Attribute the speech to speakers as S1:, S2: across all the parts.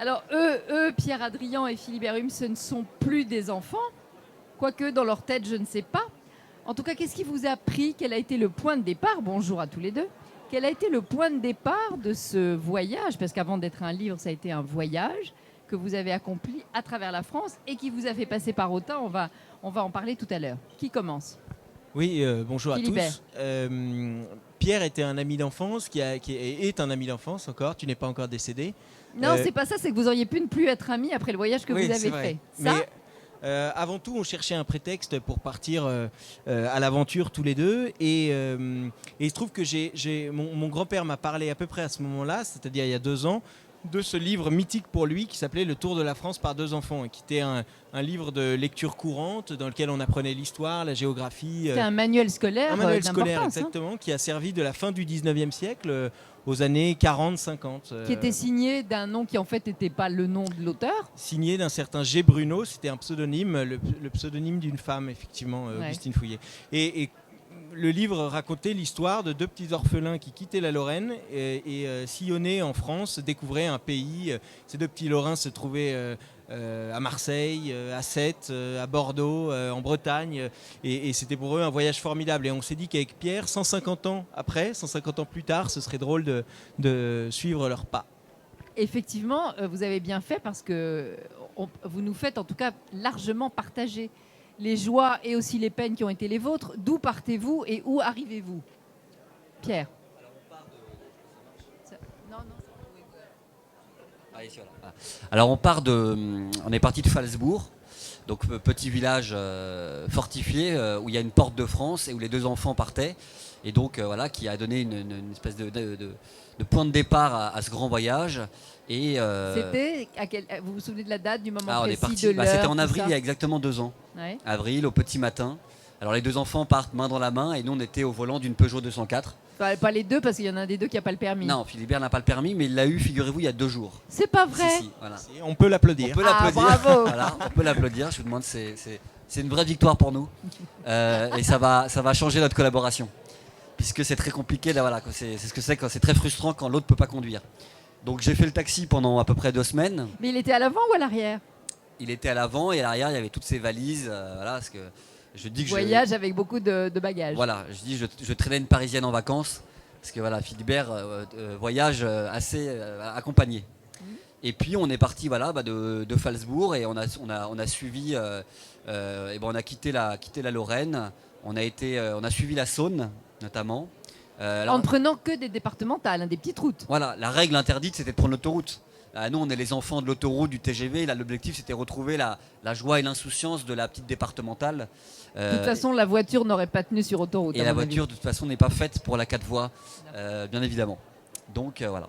S1: Alors, Pierre Adrian et Philibert Hume, ce ne sont plus des enfants, quoique dans leur tête, je ne sais pas. En tout cas, qu'est-ce qui vous a pris? Quel a été le point de départ? Bonjour à tous les deux. Quel a été le point de départ de ce voyage? Parce qu'avant d'être un livre, ça a été un voyage que vous avez accompli à travers la France et qui vous a fait passer par Autun. On va en parler tout à l'heure. Qui commence?
S2: Oui, bonjour
S1: Philibert.
S2: à tous. Pierre était un ami d'enfance, qui est un ami d'enfance encore. Tu n'es pas encore décédé.
S1: Non, c'est pas ça, c'est que vous auriez pu ne plus être amis après le voyage que
S2: Oui,
S1: vous avez
S2: c'est vrai.
S1: fait. Ça,
S2: Mais avant tout, on cherchait un prétexte pour partir à l'aventure tous les deux. Et il se trouve que mon grand-père m'a parlé à peu près à ce moment-là, c'est-à-dire il y a 2 ans, de ce livre mythique pour lui qui s'appelait Le Tour de la France par 2 enfants, et qui était un livre de lecture courante dans lequel on apprenait l'histoire, la géographie.
S1: c'était un manuel scolaire.
S2: Un manuel scolaire,
S1: d'importance,
S2: exactement, qui a servi de la fin du 19e siècle aux années 40-50.
S1: Qui était signé d'un nom qui en fait n'était pas le nom de l'auteur.
S2: Signé d'un certain G. Bruno, c'était un pseudonyme, le pseudonyme d'une femme, effectivement, Augustine Fouillet. Et le livre racontait l'histoire de 2 petits orphelins qui quittaient la Lorraine et sillonnaient en France, découvraient un pays. Ces 2 petits Lorrains se trouvaient à Marseille, à Sète, à Bordeaux, en Bretagne. Et c'était pour eux un voyage formidable. Et on s'est dit qu'avec Pierre, 150 ans après, 150 ans plus tard, ce serait drôle de suivre leurs pas.
S1: Effectivement, vous avez bien fait parce que vous nous faites en tout cas largement partager les joies et aussi les peines qui ont été les vôtres. D'où partez-vous et où arrivez-vous? Pierre.
S3: Alors on est parti de Phalsbourg, donc petit village fortifié où il y a une porte de France et où les 2 enfants partaient, et donc voilà, qui a donné une espèce de point de départ à ce grand voyage. Et
S1: C'était vous vous souvenez de la date, du moment précis, de l'heure?
S3: C'était en avril, il y a exactement 2 ans.
S1: Ouais.
S3: Avril, au petit matin. Alors les 2 enfants partent main dans la main et nous on était au volant d'une Peugeot 204.
S1: Pas les deux, parce qu'il y en a un des deux qui n'a pas le permis.
S3: Non, Philibert n'a pas le permis, mais il l'a eu, figurez-vous, il y a 2 jours.
S1: C'est pas vrai.
S3: Si, voilà.
S2: On peut l'applaudir.
S3: On peut l'applaudir.
S1: Bravo.
S3: Voilà, on peut l'applaudir. Je vous demande, c'est une vraie victoire pour nous. Et ça va changer notre collaboration. Puisque c'est très compliqué, là, voilà, c'est ce que c'est quand c'est très frustrant quand l'autre ne peut pas conduire. Donc j'ai fait le taxi pendant à peu près 2 semaines.
S1: Mais il était à l'avant ou à l'arrière?
S3: Il était à l'avant et à l'arrière, il y avait toutes ses valises. Voilà, parce que je dis que
S1: Voyage avec beaucoup de bagages.
S3: Voilà, je traînais une Parisienne en vacances. Parce que voilà, Philibert voyage assez accompagné. Et puis on est parti de Phalsbourg et on a suivi, on a quitté la Lorraine. On a suivi la Saône notamment.
S1: En ne prenant que des départementales, des petites routes.
S3: Voilà, la règle interdite, c'était de prendre l'autoroute. Nous, on est les enfants de l'autoroute, du TGV. Là, l'objectif, c'était retrouver la joie et l'insouciance de la petite départementale.
S1: De toute façon, la voiture n'aurait pas tenu sur autoroute.
S3: Et la voiture, de toute façon, n'est pas faite pour la 4 voies, bien évidemment. Donc, voilà.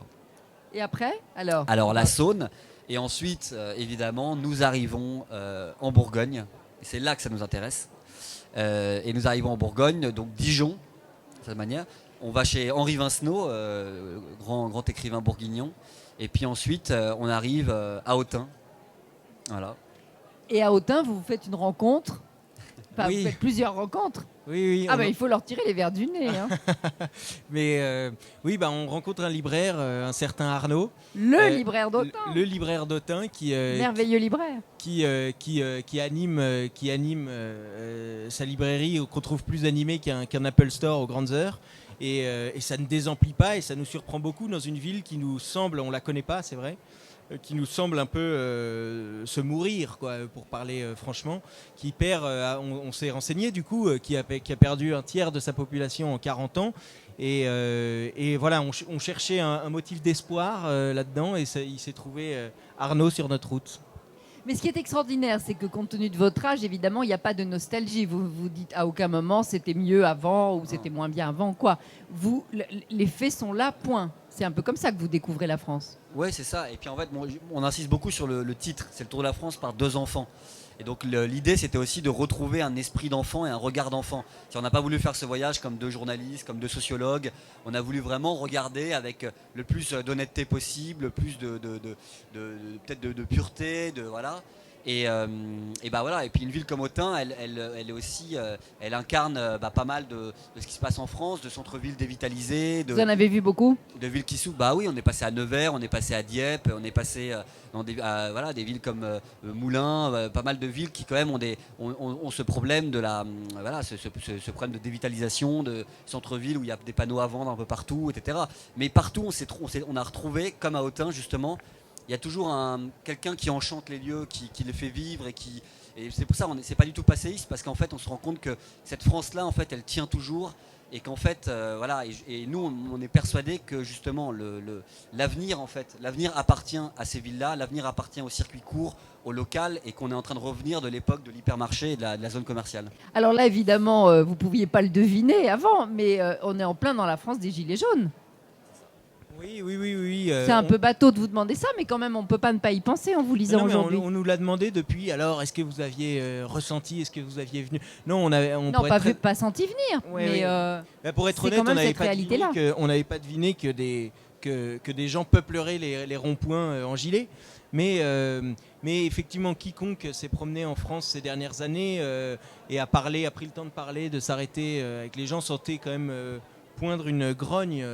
S1: Et après, alors
S3: la Saône. Et ensuite, évidemment, nous arrivons en Bourgogne. Et c'est là que ça nous intéresse. Et nous arrivons en Bourgogne, donc Dijon, de cette manière. On va chez Henri Vincenot, grand écrivain bourguignon. Et puis ensuite, on arrive à Autun. Voilà.
S1: Et à Autun, vous faites une rencontre. Enfin,
S2: Oui.
S1: vous faites plusieurs rencontres.
S2: Oui.
S1: Il faut leur tirer les verres du nez. Hein.
S2: Mais on rencontre un libraire, un certain Arnaud.
S1: Le libraire d'Autun.
S2: Le libraire d'Autun qui
S1: merveilleux libraire.
S2: Qui anime sa librairie, qu'on trouve plus animée qu'un Apple Store aux grandes heures. Et ça ne désemplit pas et ça nous surprend beaucoup dans une ville qui nous semble, on la connaît pas, c'est vrai, qui nous semble un peu se mourir, quoi, pour parler franchement, qui perd, on s'est renseigné du coup, qui a perdu un tiers de sa population en 40 ans. Et voilà, on cherchait un motif d'espoir là-dedans et il s'est trouvé Arnaud sur notre route.
S1: Mais ce qui est extraordinaire, c'est que compte tenu de votre âge, évidemment, il n'y a pas de nostalgie. Vous vous dites à aucun moment c'était mieux avant ou c'était moins bien avant, quoi. Les faits sont là, point. C'est un peu comme ça que vous découvrez la France.
S3: Ouais, c'est ça. Et puis en fait, on insiste beaucoup sur le titre. C'est le Tour de la France par 2 enfants. Et donc l'idée, c'était aussi de retrouver un esprit d'enfant et un regard d'enfant. On n'a pas voulu faire ce voyage comme 2 journalistes, comme 2 sociologues. On a voulu vraiment regarder avec le plus d'honnêteté possible, le plus peut-être de pureté, voilà. Et bah voilà. Et puis une ville comme Autun, elle est aussi, elle incarne pas mal de ce qui se passe en France, de centre-ville dévitalisé,
S1: Vous en avez vu beaucoup?
S3: de villes qui s'ouvrent. Bah oui, on est passé à Nevers, on est passé à Dieppe, on est passé dans des villes comme Moulins, pas mal de villes qui quand même ont ce problème de ce problème de dévitalisation, de centre-ville où il y a des panneaux à vendre un peu partout, etc. Mais partout, on a retrouvé, comme à Autun justement, il y a toujours quelqu'un qui enchante les lieux, qui les fait vivre et c'est pour ça c'est pas du tout passéiste, parce qu'en fait on se rend compte que cette France-là, en fait, elle tient toujours. Et qu'en fait, voilà, et nous, on est persuadés que justement, l'avenir, en fait, l'avenir appartient à ces villes-là, l'avenir appartient au circuit court, au local, et qu'on est en train de revenir de l'époque de l'hypermarché et de la zone commerciale.
S1: Alors là, évidemment, vous ne pouviez pas le deviner avant, mais on est en plein dans la France des Gilets jaunes.
S2: Oui.
S1: C'est un peu bateau de vous demander ça, mais quand même, on ne peut pas ne pas y penser en vous lisant aujourd'hui.
S2: On nous l'a demandé depuis. Alors, est-ce que vous aviez ressenti? Est-ce que vous aviez venu? Non,
S1: non, pas senti venir.
S2: Ouais,
S1: mais
S2: pour être honnête, on n'avait pas deviné que des gens peupleraient les ronds-points en gilet. Mais effectivement, quiconque s'est promené en France ces dernières années et a pris le temps de parler, de s'arrêter avec les gens, sentait quand même poindre une grogne.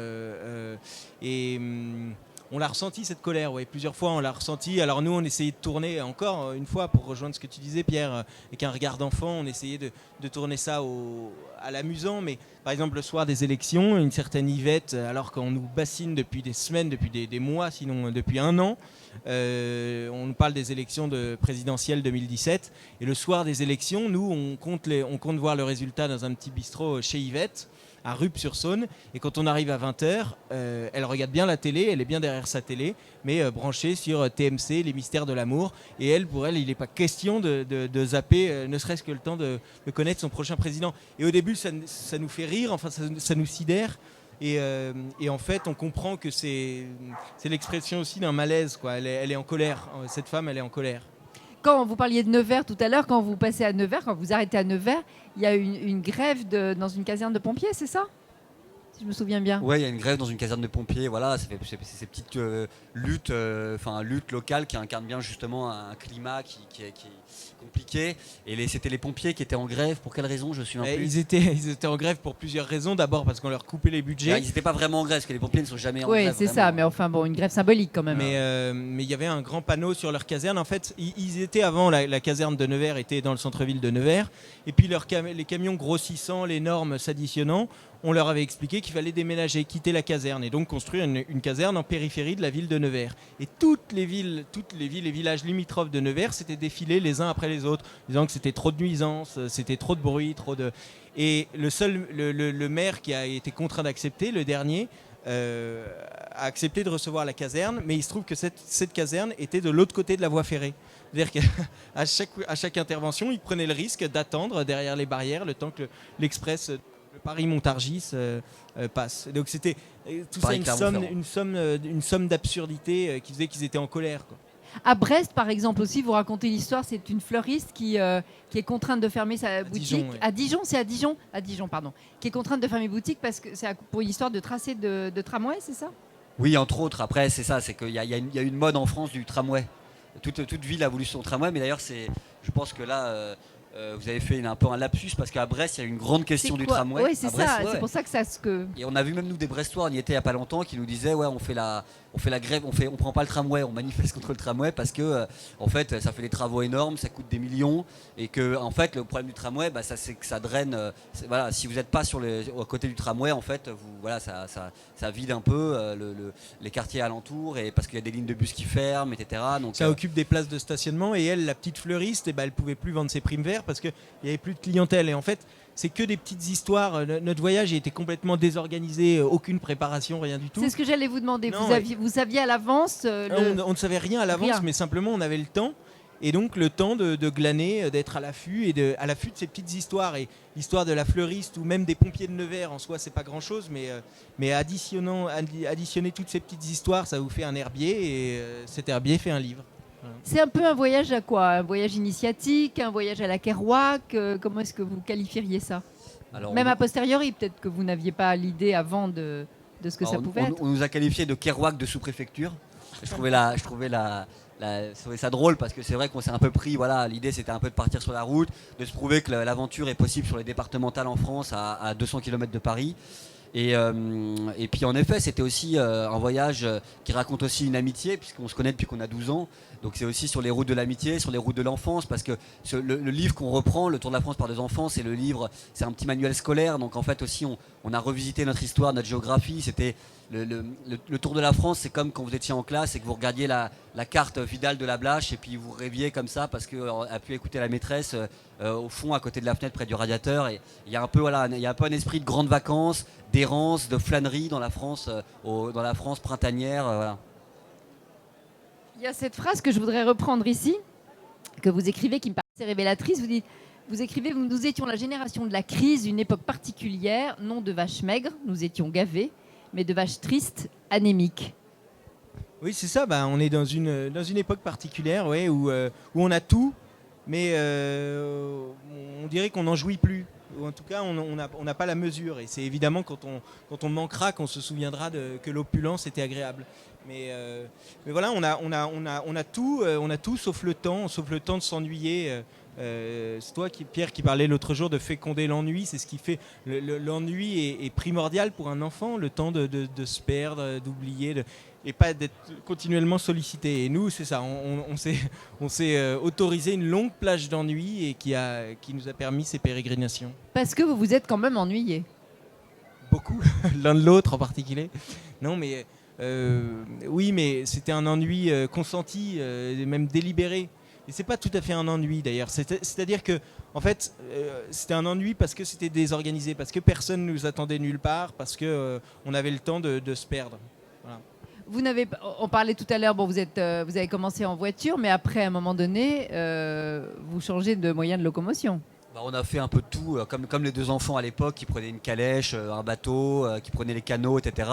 S2: On l'a ressenti, cette colère, plusieurs fois on l'a ressenti. Alors nous, on essayait de tourner encore une fois, pour rejoindre ce que tu disais, Pierre, avec un regard d'enfant, on essayait de tourner ça à l'amusant. Mais par exemple, le soir des élections, une certaine Yvette, alors qu'on nous bassine depuis des semaines, depuis des mois, sinon depuis 1 an, on nous parle des élections présidentielles 2017. Et le soir des élections, nous, on compte voir le résultat dans un petit bistrot chez Yvette, à Rupt-sur-Saône, et quand on arrive à 20h, elle regarde bien la télé, elle est bien derrière sa télé, mais branchée sur TMC, les mystères de l'amour, et pour elle, il n'est pas question de zapper, ne serait-ce que le temps de connaître son prochain président. Et au début, ça nous fait rire, enfin ça nous sidère, et en fait, on comprend que c'est l'expression aussi d'un malaise, quoi. Elle est en colère, cette femme, elle est en colère.
S1: Quand vous parliez de Nevers tout à l'heure, quand vous passez à Nevers, quand vous arrêtez à Nevers, il y a une grève dans une caserne de pompiers, c'est ça? Si je me souviens bien.
S3: Oui, il y a une grève dans une caserne de pompiers. Voilà, c'est ces petites luttes locales qui incarnent bien justement un climat qui est compliqué. Et c'était les pompiers qui étaient en grève. Pour quelle raison? Je suis un peu.
S2: Ils étaient en grève pour plusieurs raisons. D'abord parce qu'on leur coupait les budgets.
S3: Ils n'étaient pas vraiment en grève, parce que les pompiers ne sont jamais en grève.
S1: Oui, c'est ça. Mais enfin bon, une grève symbolique quand même.
S2: Mais il y avait un grand panneau sur leur caserne. En fait, ils étaient avant, la caserne de Nevers était dans le centre-ville de Nevers. Et puis les camions grossissant, les normes s'additionnant, on leur avait expliqué qu'il fallait déménager, quitter la caserne et donc construire une caserne en périphérie de la ville de Nevers. Et toutes les villes et villages limitrophes de Nevers s'étaient défilés les uns après les autres, disant que c'était trop de nuisances, c'était trop de bruit, Et le maire qui a été contraint d'accepter, le dernier, a accepté de recevoir la caserne, mais il se trouve que cette caserne était de l'autre côté de la voie ferrée. C'est-à-dire qu'à chaque intervention, il prenait le risque d'attendre derrière les barrières le temps que l'Express Paris-Montargis passe. Donc c'était tout ça une somme d'absurdité qui faisait qu'ils étaient en colère, quoi.
S1: À Brest, par exemple, aussi, vous racontez l'histoire, c'est une fleuriste qui est contrainte de fermer sa boutique.
S2: Dijon, ouais.
S1: À Dijon, pardon. Qui est contrainte de fermer boutique parce que c'est pour une histoire de tracé de tramway, c'est ça?
S3: Oui, entre autres. Après, c'est ça, c'est qu'il y a une mode en France du tramway. Toute ville a voulu son tramway, mais d'ailleurs, je pense que là, vous avez fait un peu un lapsus, parce qu'à Brest, il y a une grande question du tramway.
S1: Oui, c'est ça. C'est pour ça que ça
S3: Et on a vu même nous des Brestois, on y était il n'y a pas longtemps, qui nous disaient on fait la grève, on prend pas le tramway, on manifeste contre le tramway parce que en fait ça fait des travaux énormes, ça coûte des millions, et que en fait le problème du tramway, c'est que ça draine. Voilà, si vous n'êtes pas à côté du tramway, en fait, ça vide un peu les quartiers alentours, et parce qu'il y a des lignes de bus qui ferment, etc. Donc
S2: ça occupe des places de stationnement, et elle, la petite fleuriste, elle pouvait plus vendre ses primes verts parce qu'il n'y avait plus de clientèle. Et en fait, c'est que des petites histoires. Notre voyage a été complètement désorganisé, aucune préparation, rien du tout.
S1: C'est ce que j'allais vous demander.
S2: Non,
S1: vous saviez à l'avance
S2: on ne savait rien à l'avance, mais simplement on avait le temps. Et donc le temps de glaner, d'être à l'affût à l'affût de ces petites histoires. Et l'histoire de la fleuriste ou même des pompiers de Nevers, en soi, c'est pas grand-chose, mais additionner toutes ces petites histoires, ça vous fait un herbier et cet herbier fait un livre. Voilà.
S1: C'est un peu un voyage à quoi? Un voyage initiatique, un voyage à la Kerouac? Comment est-ce que vous qualifieriez ça?
S3: Alors,
S1: Même a posteriori, peut-être que vous n'aviez pas l'idée avant de ce que ça pouvait être.
S3: on nous a qualifié de Kerouac de sous-préfecture. Je trouvais ça drôle parce que c'est vrai qu'on s'est un peu pris, voilà, l'idée c'était un peu de partir sur la route, de se prouver que l'aventure est possible sur les départementales en France à 200 km de Paris. Et puis en effet, c'était aussi un voyage qui raconte aussi une amitié, puisqu'on se connaît depuis qu'on a 12 ans. Donc c'est aussi sur les routes de l'amitié, sur les routes de l'enfance, parce que le livre qu'on reprend, Le Tour de la France par 2 enfants, c'est un petit manuel scolaire. Donc en fait aussi, on a revisité notre histoire, notre géographie. C'était le Tour de la France, c'est comme quand vous étiez en classe et que vous regardiez la carte Vidal de la Blache et puis vous rêviez comme ça parce qu'on a pu écouter la maîtresse au fond à côté de la fenêtre près du radiateur. Et il y a un peu un esprit de grandes vacances, d'errance, de flânerie dans la France, printanière. Voilà.
S1: Il y a cette phrase que je voudrais reprendre ici, que vous écrivez, qui me paraissait révélatrice. Vous écrivez: nous étions la génération de la crise, une époque particulière, non de vaches maigres, nous étions gavés, mais de vaches tristes, anémiques.
S2: Oui, c'est ça. On est dans une époque particulière, ouais, où on a tout, mais on dirait qu'on n'en jouit plus. Ou en tout cas, on n'a pas la mesure. Et c'est évidemment quand on manquera qu'on se souviendra que l'opulence était agréable. Mais voilà, on a tout sauf le temps de s'ennuyer. C'est toi, Pierre, qui parlais l'autre jour de féconder l'ennui. C'est ce qui fait l'ennui est primordial pour un enfant, le temps de se perdre, d'oublier, et pas d'être continuellement sollicité. Et nous, c'est ça, on s'est autorisé une longue plage d'ennui et qui nous a permis ces pérégrinations.
S1: Parce que vous vous êtes quand même ennuyé.
S2: Beaucoup, l'un de l'autre en particulier. Non, mais oui, mais c'était un ennui consenti, même délibéré. Et c'est pas tout à fait un ennui d'ailleurs. C'est-à-dire que, en fait, c'était un ennui parce que c'était désorganisé, parce que personne ne nous attendait nulle part, parce que on avait le temps de se perdre. Voilà.
S1: On parlait tout à l'heure, vous avez commencé en voiture, mais après, à un moment donné, vous changez de moyen de locomotion.
S3: On a fait un peu de tout, comme les 2 enfants à l'époque qui prenaient une calèche, un bateau, qui prenaient les canots, etc.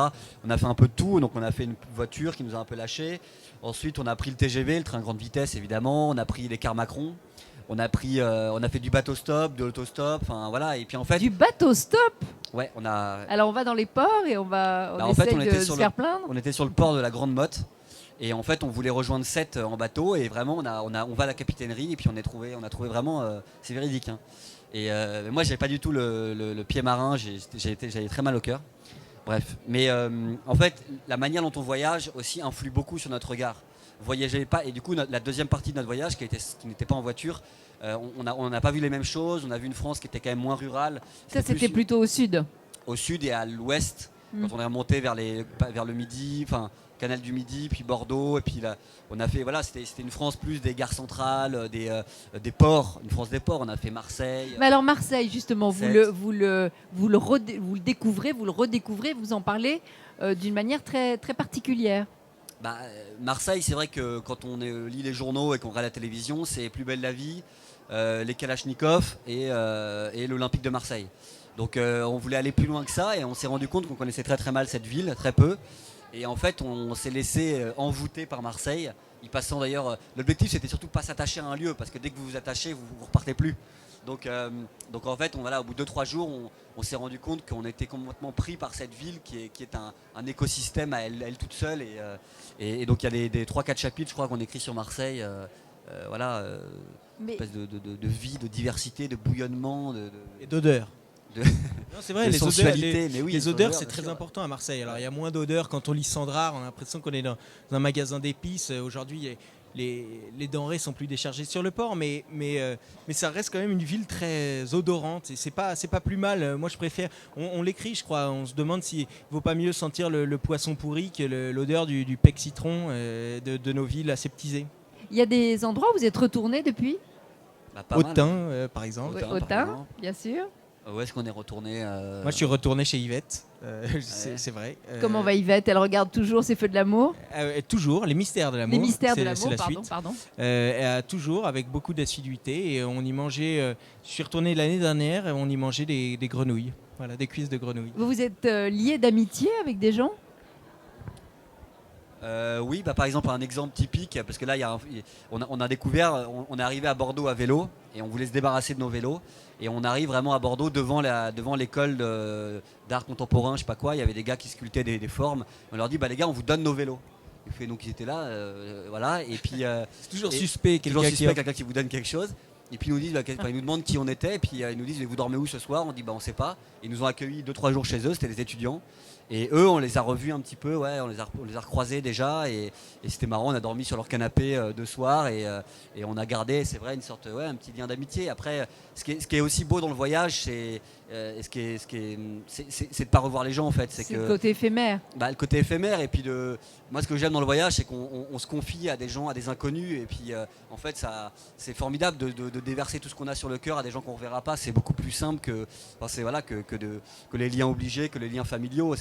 S3: On a fait un peu de tout, donc on a fait une voiture qui nous a un peu lâchés. Ensuite, on a pris le TGV, le train grande vitesse évidemment. On a pris les cars Macron. On a fait du bateau-stop, de l'autostop, enfin voilà. Et puis en fait,
S1: du bateau-stop.
S3: Ouais, on a.
S1: Alors on va dans les ports et on essaye de se faire plaindre.
S3: On était sur le port de la Grande Motte. Et en fait, on voulait rejoindre Sète en bateau. Et vraiment, on va à la capitainerie. Et puis on a trouvé vraiment. C'est véridique. Hein. Et moi, j'avais pas du tout le pied marin. J'avais très mal au cœur. Bref. Mais en fait, la manière dont on voyage aussi influe beaucoup sur notre regard. Voyageait pas. Et du coup, la deuxième partie de notre voyage, qui n'était pas en voiture, on n'a pas vu les mêmes choses. On a vu une France qui était quand même moins rurale.
S1: C'était plutôt au sud.
S3: Au sud et à l'ouest. Quand on est remonté vers le Midi, enfin Canal du Midi, puis Bordeaux, et puis là, on a fait, voilà, c'était une France plus des gares centrales, des ports, une France des ports. On a fait Marseille.
S1: Mais alors Marseille, justement, vous le découvrez, vous le redécouvrez, vous en parlez d'une manière très très particulière.
S3: Marseille, c'est vrai que quand on lit les journaux et qu'on regarde la télévision, c'est Plus belle la vie, les Kalachnikov et l'Olympique de Marseille. Donc on voulait aller plus loin que ça et on s'est rendu compte qu'on connaissait très très mal cette ville, très peu. Et en fait, on s'est laissé envoûter par Marseille. Y passant d'ailleurs, l'objectif c'était surtout pas s'attacher à un lieu parce que dès que vous vous attachez, vous repartez plus. Donc en fait, au bout de 2-3 jours, on s'est rendu compte qu'on était complètement pris par cette ville qui est un écosystème à elle toute seule. Et donc il y a des 3-4 chapitres, je crois, qu'on écrit sur Marseille. Une espèce de vie, de diversité, de bouillonnement.
S2: Et d'odeur. Non, c'est vrai, les odeurs, c'est très important à Marseille. Alors il y a moins d'odeurs quand on lit Sandrard, on a l'impression qu'on est dans un magasin d'épices. Aujourd'hui, les denrées sont plus déchargées sur le port, mais ça reste quand même une ville très odorante et c'est pas plus mal. Moi je préfère, on l'écrit je crois, on se demande s'il vaut pas mieux sentir le poisson pourri que l'odeur du pec citron de nos villes aseptisées.
S1: Il y a des endroits où vous êtes retourné depuis?
S2: Autun par exemple.
S1: Autun, bien sûr.
S3: Où est-ce qu'on est retourné
S2: Moi, je suis retourné chez Yvette, c'est vrai.
S1: Comment va Yvette? Elle regarde toujours ses feux de l'amour?
S2: Toujours, les mystères de l'amour.
S1: Les mystères de
S2: c'est
S1: l'amour,
S2: la
S1: pardon,
S2: suite.
S1: pardon.
S2: Toujours avec beaucoup d'assiduité. Et on y mangeait. Je suis retourné l'année dernière et on y mangeait des grenouilles. Voilà, des cuisses de grenouilles.
S1: Vous vous êtes lié d'amitié avec des gens?
S3: Oui, par exemple, un exemple typique, parce que là, on a découvert, on est arrivé à Bordeaux à vélo et on voulait se débarrasser de nos vélos. Et on arrive vraiment à Bordeaux devant l'école d'art contemporain, je sais pas quoi. Il y avait des gars qui sculptaient des formes. On leur dit, les gars, on vous donne nos vélos. Donc ils étaient là, voilà. Et puis
S2: C'est toujours suspect,
S3: quelqu'un qui vous donne quelque chose. Et puis ils nous disent, ils nous demandent qui on était. Et puis ils nous disent, vous dormez où ce soir? On dit, on sait pas. Ils nous ont accueillis 2-3 jours chez eux. C'était des étudiants. Et eux, on les a revus un petit peu, on les a recroisés déjà, et c'était marrant. On a dormi sur leur canapé deux soirs, et on a gardé, c'est vrai, une sorte, un petit lien d'amitié. Après, ce qui est aussi beau dans le voyage, c'est de pas revoir les gens en fait.
S1: C'est le côté éphémère.
S3: Le côté éphémère, et puis moi ce que j'aime dans le voyage, c'est qu'on se confie à des gens, à des inconnus, et puis en fait c'est formidable de déverser tout ce qu'on a sur le cœur à des gens qu'on ne reverra pas. C'est beaucoup plus simple que les liens obligés, que les liens familiaux.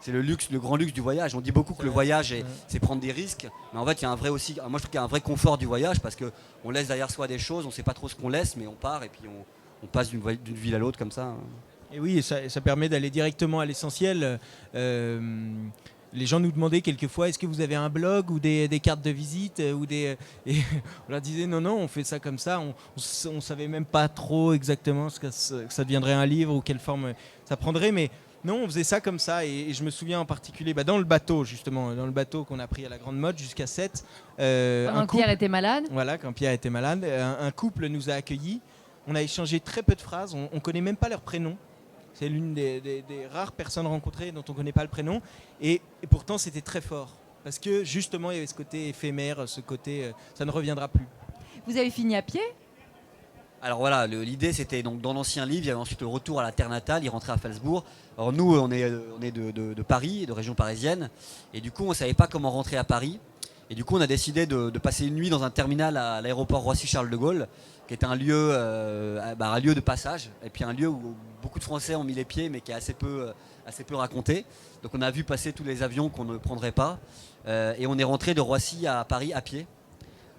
S3: C'est le grand luxe du voyage. On dit beaucoup que le voyage c'est prendre des risques, mais en fait il y a un vrai aussi. Moi je trouve qu'il y a un vrai confort du voyage, parce que on laisse derrière soi des choses, on ne sait pas trop ce qu'on laisse, mais on part et puis on passe d'une ville à l'autre comme ça.
S2: Et oui, ça permet d'aller directement à l'essentiel. Les gens nous demandaient quelquefois, est-ce que vous avez un blog ou des cartes de visite et on leur disait non, on fait ça comme ça. On savait même pas trop exactement que ça deviendrait un livre ou quelle forme ça prendrait, mais non, on faisait ça comme ça. Et je me souviens en particulier dans le bateau, justement, dans le bateau qu'on a pris à la Grande Motte jusqu'à 7.
S1: Pierre était malade.
S2: Voilà, quand Pierre était malade, un couple nous a accueillis. On a échangé très peu de phrases, on ne connaît même pas leur prénom. C'est l'une des rares personnes rencontrées dont on ne connaît pas le prénom. Et pourtant, c'était très fort. Parce que justement, il y avait ce côté éphémère, ce côté ça ne reviendra plus.
S1: Vous avez fini à pied?
S3: Alors voilà, l'idée c'était donc dans l'ancien livre, il y avait ensuite le retour à la terre natale, il rentrait à Falsbourg. Alors nous, on est de Paris, de région parisienne. Et du coup, on ne savait pas comment rentrer à Paris. Et du coup, on a décidé de passer une nuit dans un terminal à l'aéroport Roissy-Charles de Gaulle, qui est un lieu de passage, et puis un lieu où beaucoup de Français ont mis les pieds, mais qui est assez peu raconté. Donc on a vu passer tous les avions qu'on ne prendrait pas, et on est rentré de Roissy à Paris à pied.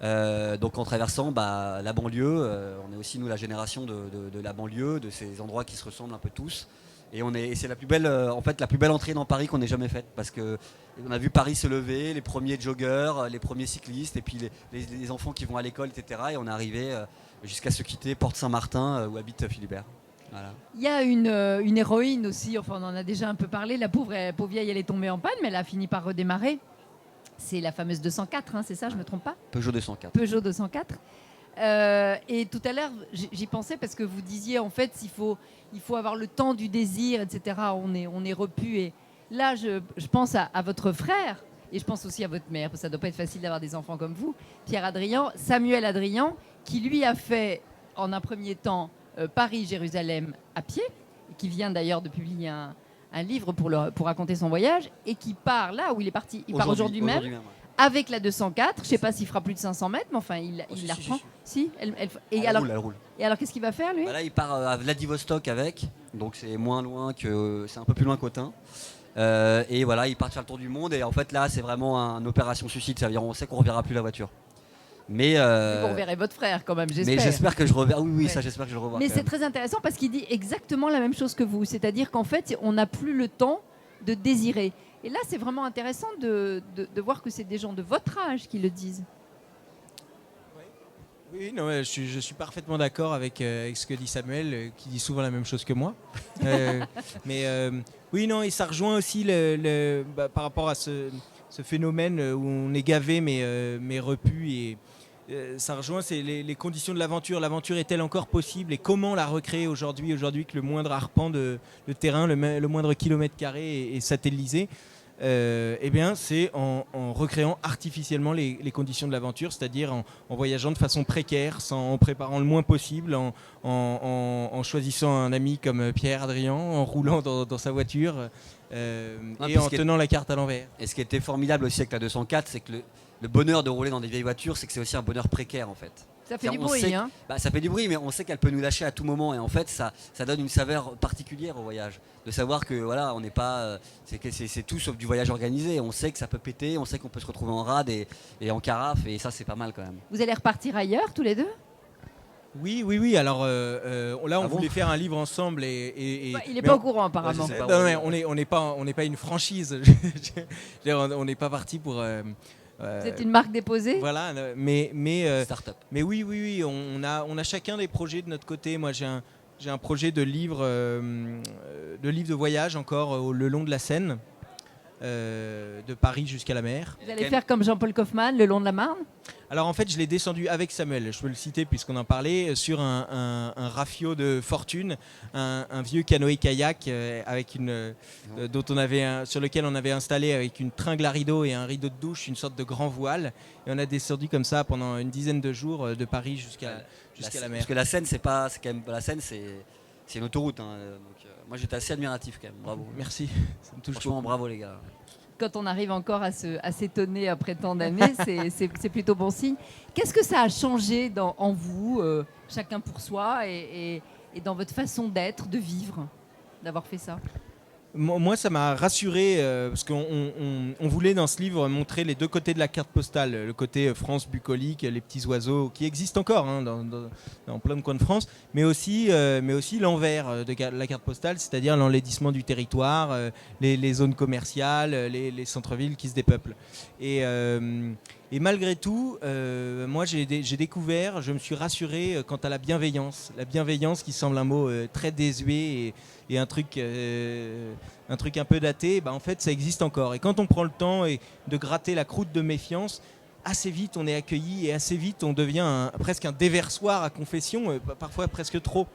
S3: Donc en traversant la banlieue, on est aussi nous la génération de la banlieue, de ces endroits qui se ressemblent un peu tous. Et c'est la plus belle entrée dans Paris qu'on ait jamais faite, parce que on a vu Paris se lever, les premiers joggeurs, les premiers cyclistes, et puis les enfants qui vont à l'école, etc. Et on est arrivé jusqu'à se quitter Porte Saint-Martin, où habite Philibert. Voilà.
S1: Il y a une héroïne aussi, enfin on en a déjà un peu parlé, la pauvre vieille, elle est tombée en panne, mais elle a fini par redémarrer. C'est la fameuse 204, c'est ça, je ne me trompe pas?
S3: Peugeot 204.
S1: Peugeot 204. Et tout à l'heure, j'y pensais parce que vous disiez, en fait, il faut avoir le temps du désir, etc. On est repu. Et là, je pense à votre frère, et je pense aussi à votre mère, parce que ça ne doit pas être facile d'avoir des enfants comme vous, Samuel Adrian, qui lui a fait, en un premier temps, Paris-Jérusalem à pied, et qui vient d'ailleurs de publier un livre pour raconter son voyage, et qui part là où il est parti. Il part aujourd'hui même. Avec la 204, je ne sais pas s'il fera plus de 500 mètres, mais enfin, il la reprend. Si, elle roule. Et alors, qu'est-ce qu'il va faire, lui?
S3: Là, il part à Vladivostok avec, donc c'est un peu plus loin qu'Autun. Et voilà, il part faire le tour du monde. Et en fait, là, c'est vraiment une opération suicide. Ça veut dire, on sait qu'on ne reverra plus la voiture. Mais
S1: vous reverrez votre frère quand même, j'espère.
S3: Mais j'espère que je reverrai. Oui, ouais. Ça, j'espère que je le reverrai.
S1: Mais c'est très intéressant parce qu'il dit exactement la même chose que vous. C'est-à-dire qu'en fait, on n'a plus le temps de désirer. Et là, c'est vraiment intéressant de voir que c'est des gens de votre âge qui le disent.
S2: Oui, non, je suis parfaitement d'accord avec ce que dit Samuel, qui dit souvent la même chose que moi. Oui, non, et ça rejoint aussi par rapport à ce phénomène où on est gavé mais repu. Et ça rejoint les conditions de l'aventure. L'aventure est-elle encore possible et comment la recréer aujourd'hui que le moindre arpent de terrain, le moindre kilomètre carré est satellisé? Eh bien, c'est en recréant artificiellement les conditions de l'aventure, c'est-à-dire en voyageant de façon précaire, en préparant le moins possible, en choisissant un ami comme Pierre Adrian, en roulant dans sa voiture et en tenant la carte à l'envers.
S3: Et ce qui était formidable aussi avec la 204, c'est que le bonheur de rouler dans des vieilles voitures, c'est que c'est aussi un bonheur précaire en fait.
S1: Ça fait du
S3: On
S1: bruit,
S3: sait-
S1: hein.
S3: Ça fait du bruit, mais on sait qu'elle peut nous lâcher à tout moment. Et en fait, ça donne une saveur particulière au voyage. De savoir que voilà, on n'est pas, c'est tout sauf du voyage organisé. On sait que ça peut péter, on sait qu'on peut se retrouver en rade et en carafe, et ça, c'est pas mal quand même.
S1: Vous allez repartir ailleurs, tous les deux?
S2: Oui. Alors là, on
S3: Ah bon
S2: voulait faire un livre ensemble et
S1: Bah, il n'est
S2: mais
S1: pas
S2: on-
S1: au courant, apparemment.
S3: Ouais, je sais pas.
S2: Non, mais on n'est pas une franchise. On n'est pas parti pour.
S1: Vous êtes une marque déposée?
S2: Voilà, mais
S3: Start-up.
S2: mais oui, on a chacun des projets de notre côté. Moi, j'ai un projet de livre de voyage encore le long de la Seine, de Paris jusqu'à la mer.
S1: Vous allez faire comme Jean-Paul Kaufmann, le long de la Marne?
S2: Alors en fait, je l'ai descendu avec Samuel, je peux le citer puisqu'on en parlait, sur un rafio de fortune, un vieux canoë-kayak dont sur lequel on avait installé avec une tringle à rideau et un rideau de douche, une sorte de grand voile. Et on a descendu comme ça pendant une dizaine de jours de Paris jusqu'à la mer.
S3: Parce que la Seine, c'est quand même la Seine, c'est une autoroute. Hein, donc, moi, j'étais assez admiratif quand même. Bravo.
S2: Merci, ça me touche
S3: Franchement,
S2: beaucoup.
S3: bravo les gars.
S1: Quand on arrive encore à s'étonner après tant d'années, c'est plutôt bon signe. Qu'est-ce que ça a changé en vous, chacun pour soi, et dans votre façon d'être, de vivre, d'avoir fait ça?
S2: Moi, ça m'a rassuré parce qu'on voulait dans ce livre montrer les deux côtés de la carte postale. Le côté France bucolique, les petits oiseaux qui existent encore dans plein de coins de France, mais aussi l'envers de la carte postale, c'est-à-dire l'enlaidissement du territoire, les zones commerciales, les centres-villes qui se dépeuplent. Et malgré tout, moi j'ai découvert, je me suis rassuré quant à la bienveillance. La bienveillance qui semble un mot très désuet et un truc un peu daté, en fait ça existe encore. Et quand on prend le temps de gratter la croûte de méfiance, assez vite on est accueilli et assez vite on devient presque un déversoir à confession, parfois presque trop.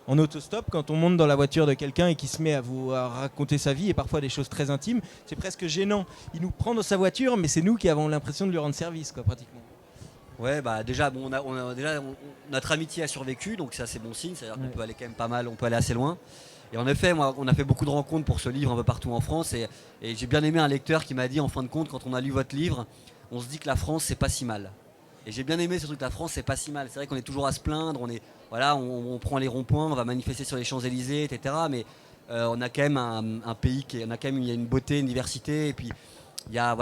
S2: En autostop, quand on monte dans la voiture de quelqu'un et qui se met à raconter sa vie et parfois des choses très intimes, c'est presque gênant. Il nous prend dans sa voiture, mais c'est nous qui avons l'impression de lui rendre service, quoi, pratiquement.
S3: Ouais, déjà, notre amitié a survécu, donc ça c'est bon signe, c'est-à-dire qu'on peut aller quand même pas mal, on peut aller assez loin. Et en effet, moi, on a fait beaucoup de rencontres pour ce livre un peu partout en France, et j'ai bien aimé un lecteur qui m'a dit, en fin de compte, quand on a lu votre livre, on se dit que la France c'est pas si mal. Et j'ai bien aimé ce truc, la France c'est pas si mal. C'est vrai qu'on est toujours à se plaindre, on prend les ronds-points, on va manifester sur les Champs-Élysées, etc. Mais on a quand même un pays il y a une beauté, une diversité, et puis il y a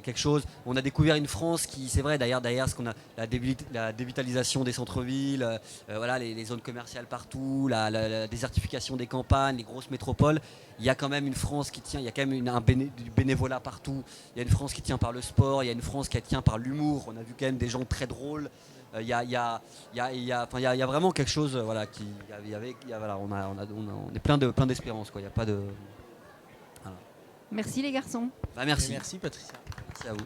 S3: quelque chose. On a découvert une France qui, c'est vrai, derrière ce qu'on a, la dévitalisation des centres-villes, les zones commerciales partout, la désertification des campagnes, les grosses métropoles. Il y a quand même une France qui tient, il y a quand même du bénévolat partout. Il y a une France qui tient par le sport, il y a une France qui tient par l'humour. On a vu quand même des gens très drôles. Il y a vraiment quelque chose, on est plein d'espérance, quoi. Il y a pas de.
S1: Merci les garçons.
S3: Merci.
S2: Merci Patricia.
S3: Merci à vous.